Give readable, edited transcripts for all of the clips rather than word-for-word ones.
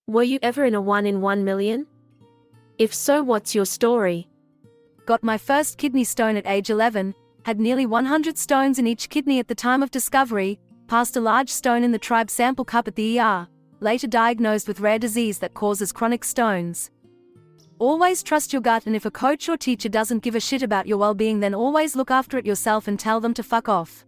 Were you ever in a 1 in 1 million? If so, what's your story? Got my first kidney stone at age 11, had nearly 100 stones in each kidney at the time of discovery, passed a large stone in the tribe sample cup at the ER, later diagnosed with rare disease that causes chronic stones. Always trust your gut, and if a coach or teacher doesn't give a shit about your well-being, then always look after it yourself and tell them to fuck off.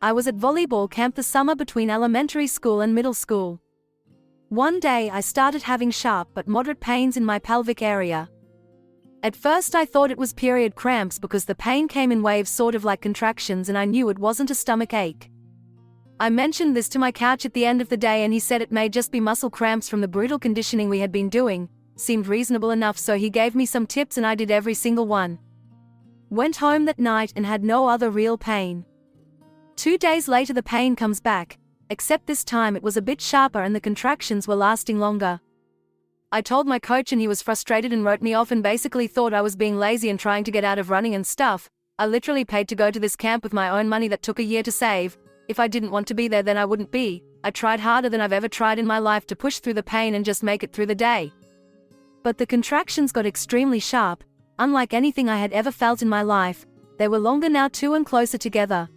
I was at volleyball camp the summer between elementary school and middle school. One day I started having sharp but moderate pains in my pelvic area. At first I thought it was period cramps because the pain came in waves, sort of like contractions, and I knew it wasn't a stomach ache. I mentioned this to my coach at the end of the day and he said it may just be muscle cramps from the brutal conditioning we had been doing. Seemed reasonable enough, so he gave me some tips and I did every single one. Went home that night and had no other real pain. 2 days later the pain comes back, except this time it was a bit sharper and the contractions were lasting longer. I told my coach and he was frustrated and wrote me off and basically thought I was being lazy and trying to get out of running and stuff. I literally paid to go to this camp with my own money that took a year to save. If I didn't want to be there, then I wouldn't be. I tried harder than I've ever tried in my life to push through the pain and just make it through the day. But the contractions got extremely sharp, unlike anything I had ever felt in my life. They were longer now too and closer together.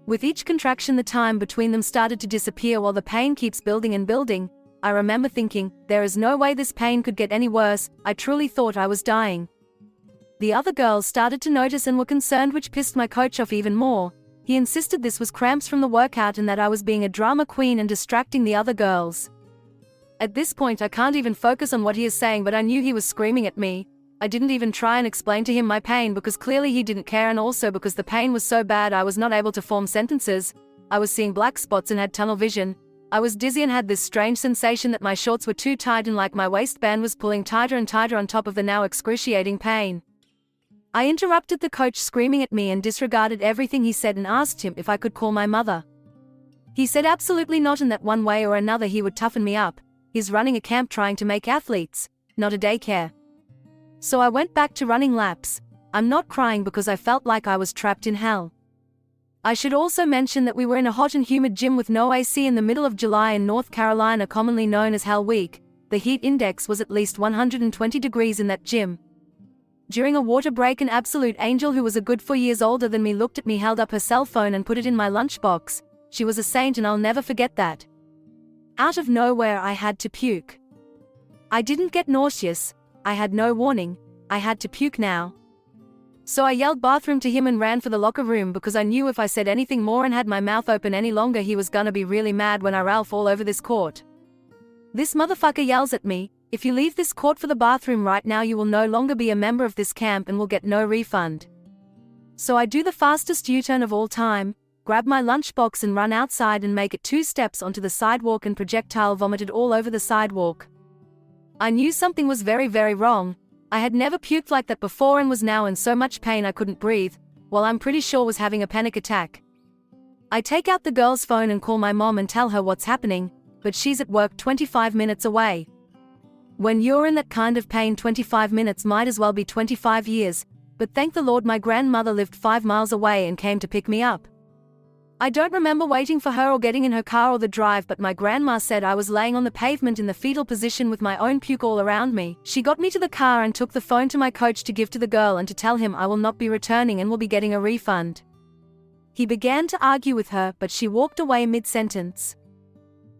With each contraction the time between them started to disappear while the pain keeps building and building. I remember thinking, there is no way this pain could get any worse. I truly thought I was dying. The other girls started to notice and were concerned, which pissed my coach off even more. He insisted this was cramps from the workout and that I was being a drama queen and distracting the other girls. At this point I can't even focus on what he is saying, but I knew he was screaming at me. I didn't even try and explain to him my pain because clearly he didn't care, and also because the pain was so bad I was not able to form sentences. I was seeing black spots and had tunnel vision. I was dizzy and had this strange sensation that my shorts were too tight and like my waistband was pulling tighter and tighter on top of the now excruciating pain. I interrupted the coach screaming at me and disregarded everything he said and asked him if I could call my mother. He said absolutely not, and that one way or another he would toughen me up. He's running a camp trying to make athletes, not a daycare. So I went back to running laps. I'm not crying because I felt like I was trapped in hell. I should also mention that we were in a hot and humid gym with no AC in the middle of July in North Carolina, commonly known as Hell Week. The heat index was at least 120 degrees in that gym. During a water break, an absolute angel who was a good 4 years older than me looked at me, held up her cell phone and put it in my lunchbox. She was a saint and I'll never forget that. Out of nowhere I had to puke. I didn't get nauseous. I had no warning. I had to puke now. So I yelled bathroom to him and ran for the locker room because I knew if I said anything more and had my mouth open any longer, he was gonna be really mad when I Ralph all over this court. This motherfucker yells at me, "If you leave this court for the bathroom right now, you will no longer be a member of this camp and will get no refund." So I do the fastest U-turn of all time, grab my lunchbox and run outside and make it 2 steps onto the sidewalk and projectile vomited all over the sidewalk. I knew something was very, very wrong. I had never puked like that before and was now in so much pain I couldn't breathe, while I'm pretty sure was having a panic attack. I take out the girl's phone and call my mom and tell her what's happening, but she's at work 25 minutes away. When you're in that kind of pain, 25 minutes might as well be 25 years, but thank the Lord my grandmother lived 5 miles away and came to pick me up. I don't remember waiting for her or getting in her car or the drive, but my grandma said I was laying on the pavement in the fetal position with my own puke all around me. She got me to the car and took the phone to my coach to give to the girl and to tell him I will not be returning and will be getting a refund. He began to argue with her, but she walked away mid-sentence.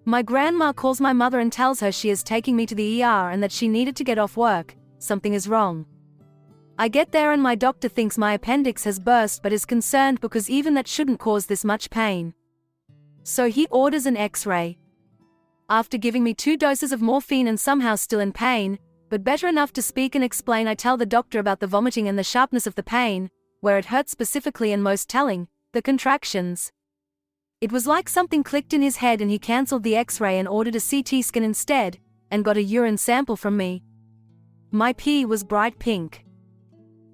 My grandma calls my mother and tells her she is taking me to the ER and that she needed to get off work. Something is wrong. I get there and my doctor thinks my appendix has burst but is concerned because even that shouldn't cause this much pain. So he orders an X-ray. After giving me 2 doses of morphine and somehow still in pain, but better enough to speak and explain, I tell the doctor about the vomiting and the sharpness of the pain, where it hurt specifically and most telling, the contractions. It was like something clicked in his head and he cancelled the X-ray and ordered a CT scan instead, and got a urine sample from me. My pee was bright pink.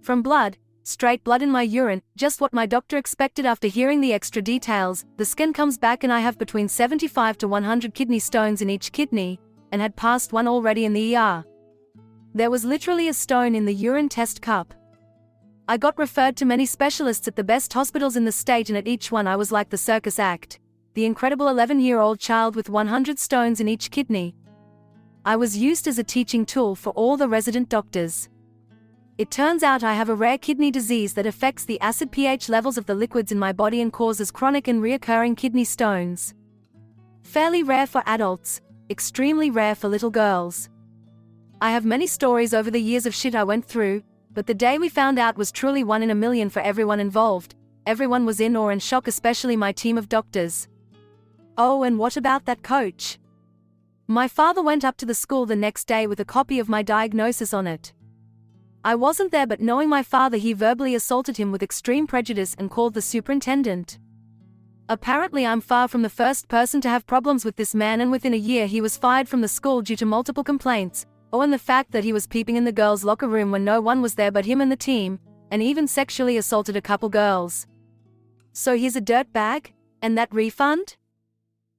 From blood, straight blood in my urine, just what my doctor expected after hearing the extra details. The scan comes back and I have between 75 to 100 kidney stones in each kidney, and had passed one already in the ER. There was literally a stone in the urine test cup. I got referred to many specialists at the best hospitals in the state, and at each one I was like the circus act, the incredible 11-year-old child with 100 stones in each kidney. I was used as a teaching tool for all the resident doctors. It turns out I have a rare kidney disease that affects the acid pH levels of the liquids in my body and causes chronic and reoccurring kidney stones. Fairly rare for adults, extremely rare for little girls. I have many stories over the years of shit I went through, but the day we found out was truly 1 in a million for everyone involved. Everyone was in awe and shock, especially my team of doctors. Oh, and what about that coach? My father went up to the school the next day with a copy of my diagnosis on it. I wasn't there, but knowing my father, he verbally assaulted him with extreme prejudice and called the superintendent. Apparently I'm far from the first person to have problems with this man, and within a year he was fired from the school due to multiple complaints, and the fact that he was peeping in the girls' locker room when no one was there but him and the team, and even sexually assaulted a couple girls. So he's a dirtbag? And that refund?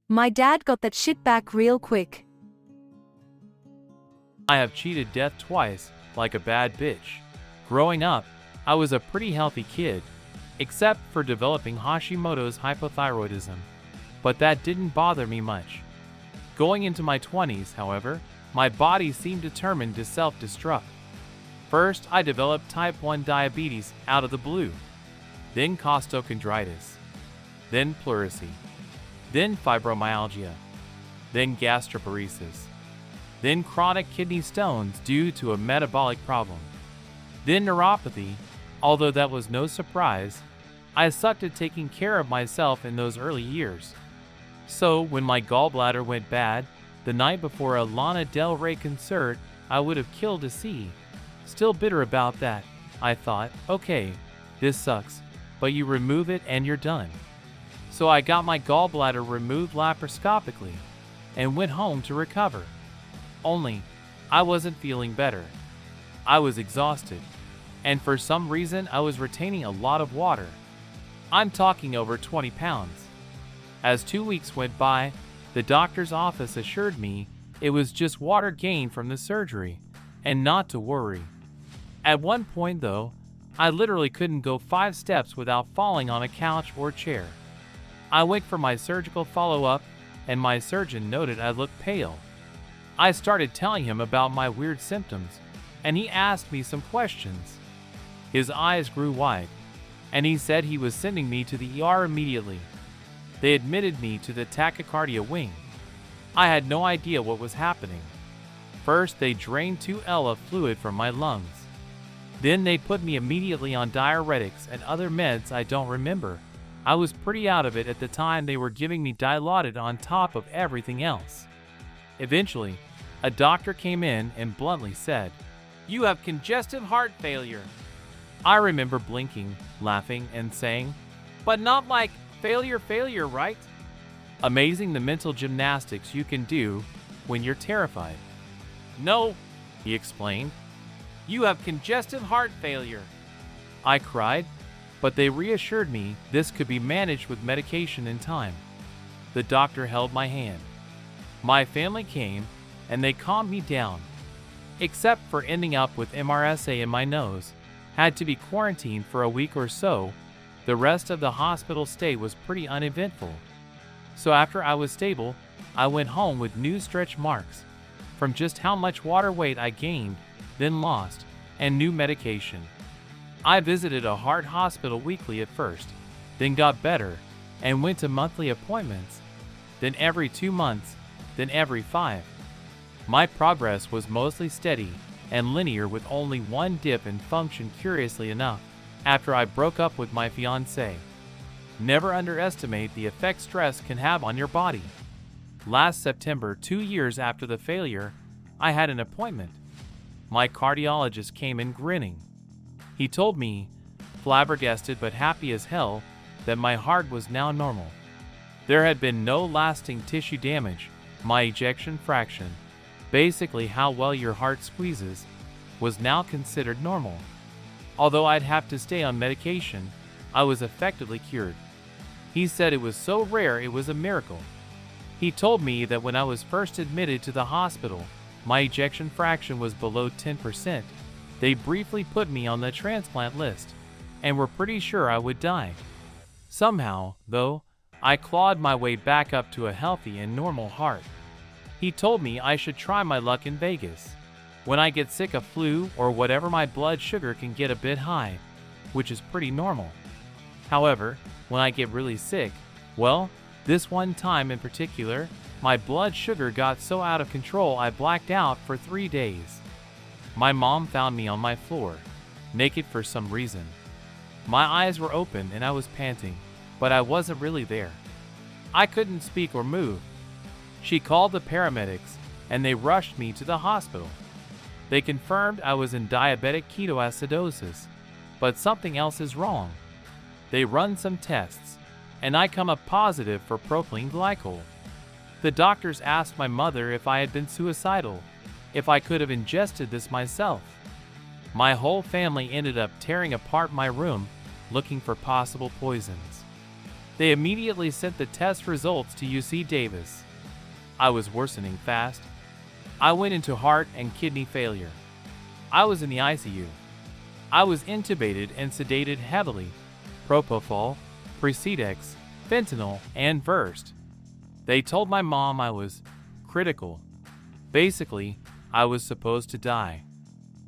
My dad got that shit back real quick. I have cheated death twice, like a bad bitch. Growing up, I was a pretty healthy kid, except for developing Hashimoto's hypothyroidism, but that didn't bother me much. Going into my 20s, however, my body seemed determined to self-destruct. First, I developed type 1 diabetes out of the blue, then costochondritis, then pleurisy, then fibromyalgia, then gastroparesis, then chronic kidney stones due to a metabolic problem, then neuropathy. Although that was no surprise, I sucked at taking care of myself in those early years. So when my gallbladder went bad, the night before a Lana Del Rey concert I would have killed to see. Still bitter about that, I thought, okay, this sucks, but you remove it and you're done. So I got my gallbladder removed laparoscopically and went home to recover. Only, I wasn't feeling better. I was exhausted, and for some reason I was retaining a lot of water. I'm talking over 20 pounds. As 2 weeks went by, the doctor's office assured me it was just water gain from the surgery, and not to worry. At one point though, I literally couldn't go 5 steps without falling on a couch or chair. I went for my surgical follow-up, and my surgeon noted I looked pale. I started telling him about my weird symptoms, and he asked me some questions. His eyes grew wide, and he said he was sending me to the ER immediately. They admitted me to the tachycardia wing. I had no idea what was happening. First, they drained 2L of fluid from my lungs. Then they put me immediately on diuretics and other meds I don't remember. I was pretty out of it at the time. They were giving me Dilaudid on top of everything else. Eventually, a doctor came in and bluntly said, "You have congestive heart failure." I remember blinking, laughing, and saying, "But not like failure, right?" Amazing the mental gymnastics you can do when you're terrified. "No," he explained. "You have congestive heart failure." I cried, but they reassured me this could be managed with medication in time. The doctor held my hand. My family came, and they calmed me down. Except for ending up with MRSA in my nose, had to be quarantined for a week or so, the rest of the hospital stay was pretty uneventful. So after I was stable, I went home with new stretch marks from just how much water weight I gained, then lost, and new medication. I visited a heart hospital weekly at first, then got better, and went to monthly appointments, then every 2 months, then every 5. My progress was mostly steady and linear, with only one dip in function, curiously enough, after I broke up with my fiancée. Never underestimate the effect stress can have on your body. Last September, 2 years after the failure, I had an appointment. My cardiologist came in grinning. He told me, flabbergasted but happy as hell, that my heart was now normal. There had been no lasting tissue damage. My ejection fraction, basically how well your heart squeezes, was now considered normal. Although I'd have to stay on medication, I was effectively cured. He said it was so rare it was a miracle. He told me that when I was first admitted to the hospital, my ejection fraction was below 10%. They briefly put me on the transplant list and were pretty sure I would die. Somehow, though, I clawed my way back up to a healthy and normal heart. He told me I should try my luck in Vegas. When I get sick of flu or whatever, my blood sugar can get a bit high, which is pretty normal. However, when I get really sick, well, this one time in particular, my blood sugar got so out of control I blacked out for 3 days. My mom found me on my floor, naked for some reason. My eyes were open and I was panting, but I wasn't really there. I couldn't speak or move. She called the paramedics and they rushed me to the hospital. They confirmed I was in diabetic ketoacidosis, but something else is wrong. They run some tests, and I come up positive for propylene glycol. The doctors asked my mother if I had been suicidal, if I could have ingested this myself. My whole family ended up tearing apart my room, looking for possible poisons. They immediately sent the test results to UC Davis. I was worsening fast. I went into heart and kidney failure. I was in the ICU. I was intubated and sedated heavily. Propofol, Precedex, fentanyl, and Versed. They told my mom I was critical. Basically, I was supposed to die.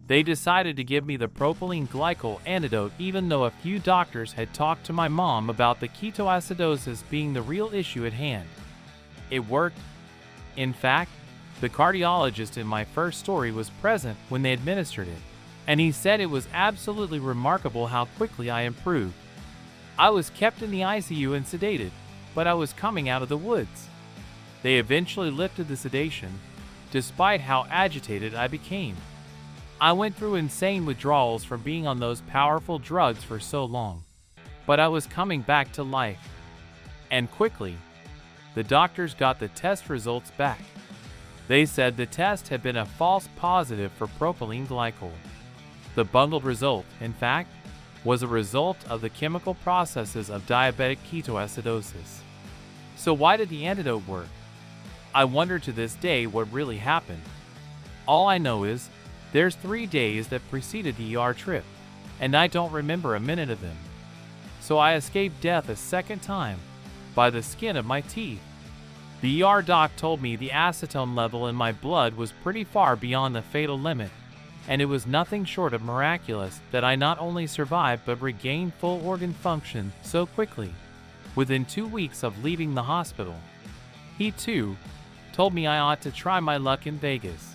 They decided to give me the propylene glycol antidote even though a few doctors had talked to my mom about the ketoacidosis being the real issue at hand. It worked. In fact, the cardiologist in my first story was present when they administered it, and he said it was absolutely remarkable how quickly I improved. I was kept in the ICU and sedated, but I was coming out of the woods. They eventually lifted the sedation, despite how agitated I became. I went through insane withdrawals from being on those powerful drugs for so long, but I was coming back to life. And quickly, the doctors got the test results back. They said the test had been a false positive for propylene glycol. The bundled result, in fact, was a result of the chemical processes of diabetic ketoacidosis. So why did the antidote work? I wonder to this day what really happened. All I know is, there's 3 days that preceded the ER trip, and I don't remember a minute of them. So I escaped death a second time, by the skin of my teeth. The ER doc told me the acetone level in my blood was pretty far beyond the fatal limit, and it was nothing short of miraculous that I not only survived but regained full organ function so quickly, within 2 weeks of leaving the hospital. He too told me I ought to try my luck in Vegas.